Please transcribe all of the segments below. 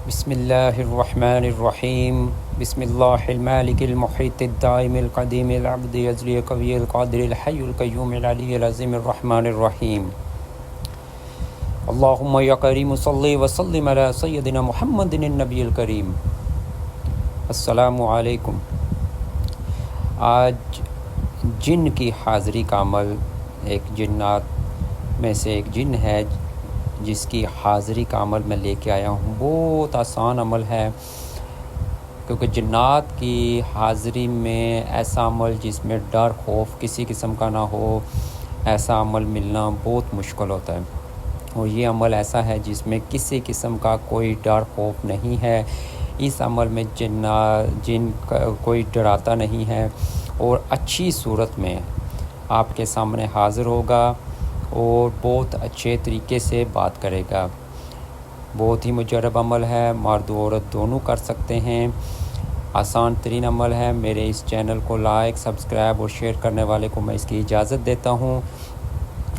بسم اللہ الرحمن الرحیم بسم اللہ المالک المحیط الدائم القدیم العبد ازلی قوی القادر الحی القیوم العلی العظیم الرحمن الرحیم اللہم یا کریم صلی وسلم علی سیدنا محمد النبی الکریم۔ السلام علیکم۔ آج جن کی حاضری کا عمل، ایک جنات میں سے ایک جن ہے جس کی حاضری کا عمل میں لے کے آیا ہوں۔ بہت آسان عمل ہے، کیونکہ جنات کی حاضری میں ایسا عمل جس میں ڈر خوف کسی قسم کا نہ ہو، ایسا عمل ملنا بہت مشکل ہوتا ہے، اور یہ عمل ایسا ہے جس میں کسی قسم کا کوئی ڈر خوف نہیں ہے۔ اس عمل میں جن کوئی ڈراتا نہیں ہے، اور اچھی صورت میں آپ کے سامنے حاضر ہوگا اور بہت اچھے طریقے سے بات کرے گا۔ بہت ہی مجرب عمل ہے، مرد و عورت دونوں کر سکتے ہیں۔ آسان ترین عمل ہے۔ میرے اس چینل کو لائک، سبسکرائب اور شیئر کرنے والے کو میں اس کی اجازت دیتا ہوں۔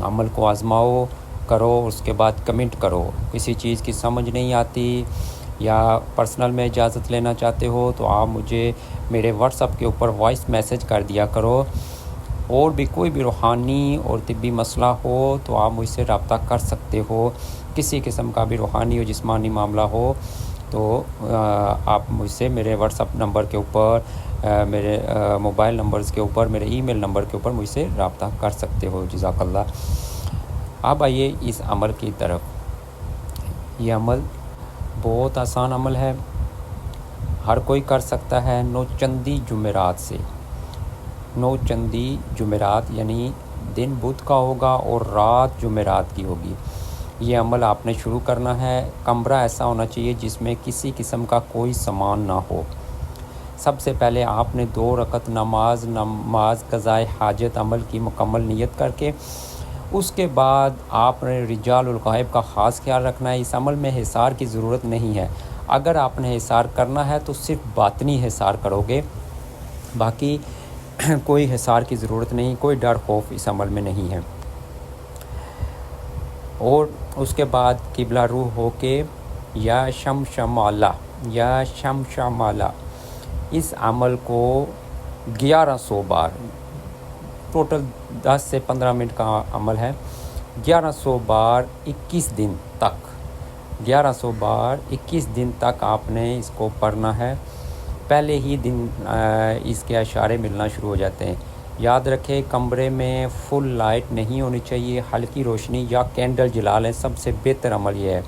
عمل کو آزماؤ، کرو، اس کے بعد کمنٹ کرو۔ کسی چیز کی سمجھ نہیں آتی یا پرسنل میں اجازت لینا چاہتے ہو تو آپ مجھے میرے واٹس ایپ کے اوپر وائس میسج کر دیا کرو۔ اور بھی کوئی بھی روحانی اور طبی مسئلہ ہو تو آپ مجھ سے رابطہ کر سکتے ہو۔ کسی قسم کا بھی روحانی اور جسمانی معاملہ ہو تو آپ مجھ سے میرے واٹس ایپ نمبر کے اوپر، میرے موبائل نمبرز کے اوپر، میرے ای میل نمبر کے اوپر مجھ سے رابطہ کر سکتے ہو۔ جزاک اللہ۔ اب آئیے اس عمل کی طرف۔ یہ عمل بہت آسان عمل ہے، ہر کوئی کر سکتا ہے۔ نوچندی جمعرات سے، نوچندی جمعرات یعنی دن بدھ کا ہوگا اور رات جمعرات کی ہوگی۔ یہ عمل آپ نے شروع کرنا ہے۔ کمرہ ایسا ہونا چاہیے جس میں کسی قسم کا کوئی سامان نہ ہو۔ سب سے پہلے آپ نے 2 رکعت نماز قضائے حاجت عمل کی مکمل نیت کر کے، اس کے بعد آپ نے رجال الغائب کا خاص خیال رکھنا ہے۔ اس عمل میں حصار کی ضرورت نہیں ہے۔ اگر آپ نے حصار کرنا ہے تو صرف باطنی حصار کرو گے، باقی کوئی حصار کی ضرورت نہیں، کوئی ڈر خوف اس عمل میں نہیں ہے۔ اور اس کے بعد قبلہ روح ہو کے یا شمشمالہ اس عمل کو 1100 بار، ٹوٹل 10 سے 15 منٹ کا عمل ہے، 1100 بار 21 دن تک، 1100 بار 21 دن تک آپ نے اس کو پڑھنا ہے۔ پہلے ہی دن اس کے اشارے ملنا شروع ہو جاتے ہیں۔ یاد رکھیں کمرے میں فل لائٹ نہیں ہونی چاہیے، ہلکی روشنی یا کینڈل جلا لیں۔ سب سے بہتر عمل یہ ہے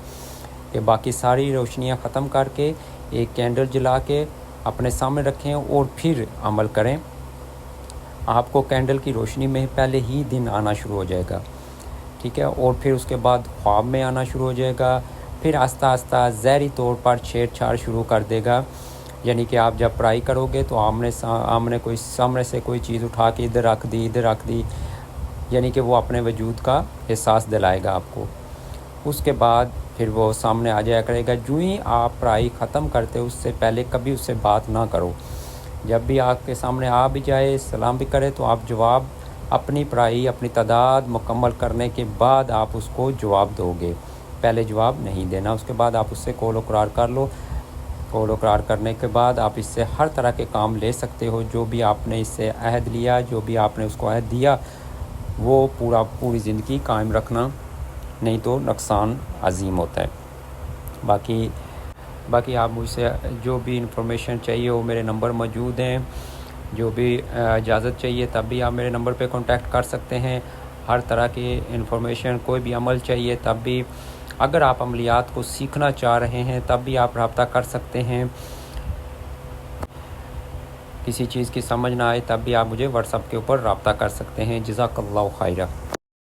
کہ باقی ساری روشنیاں ختم کر کے ایک کینڈل جلا کے اپنے سامنے رکھیں اور پھر عمل کریں۔ آپ کو کینڈل کی روشنی میں پہلے ہی دن آنا شروع ہو جائے گا، ٹھیک ہے، اور پھر اس کے بعد خواب میں آنا شروع ہو جائے گا۔ پھر آہستہ آہستہ ظاہری طور پر چھیڑ چھاڑ شروع کر دے گا، یعنی کہ آپ جب پڑھائی کرو گے تو آمنے کوئی سامنے سے کوئی چیز اٹھا کے ادھر رکھ دی، یعنی کہ وہ اپنے وجود کا احساس دلائے گا آپ کو۔ اس کے بعد پھر وہ سامنے آ جایا کرے گا۔ جو ہی آپ پڑھائی ختم کرتے اس سے پہلے کبھی اس سے بات نہ کرو۔ جب بھی آپ کے سامنے آ بھی جائے، سلام بھی کرے، تو آپ جواب اپنی پڑھائی اپنی تعداد مکمل کرنے کے بعد آپ اس کو جواب دو گے، پہلے جواب نہیں دینا۔ اس کے بعد آپ اس سے قول و قرار کر لو۔ قول و قرار کرنے کے بعد آپ اس سے ہر طرح کے کام لے سکتے ہو۔ جو بھی آپ نے اس سے عہد لیا، جو بھی آپ نے اس کو عہد دیا، وہ پوری زندگی قائم رکھنا، نہیں تو نقصان عظیم ہوتا ہے۔ باقی آپ مجھ سے جو بھی انفارمیشن چاہیے وہ میرے نمبر موجود ہیں۔ جو بھی اجازت چاہیے تب بھی آپ میرے نمبر پہ کانٹیکٹ کر سکتے ہیں۔ ہر طرح کی انفارمیشن، کوئی بھی عمل چاہیے تب بھی، اگر آپ عملیات کو سیکھنا چاہ رہے ہیں تب بھی آپ رابطہ کر سکتے ہیں۔ کسی چیز کی سمجھ نہ آئے تب بھی آپ مجھے واٹس ایپ کے اوپر رابطہ کر سکتے ہیں۔ جزاک اللہ خیرہ۔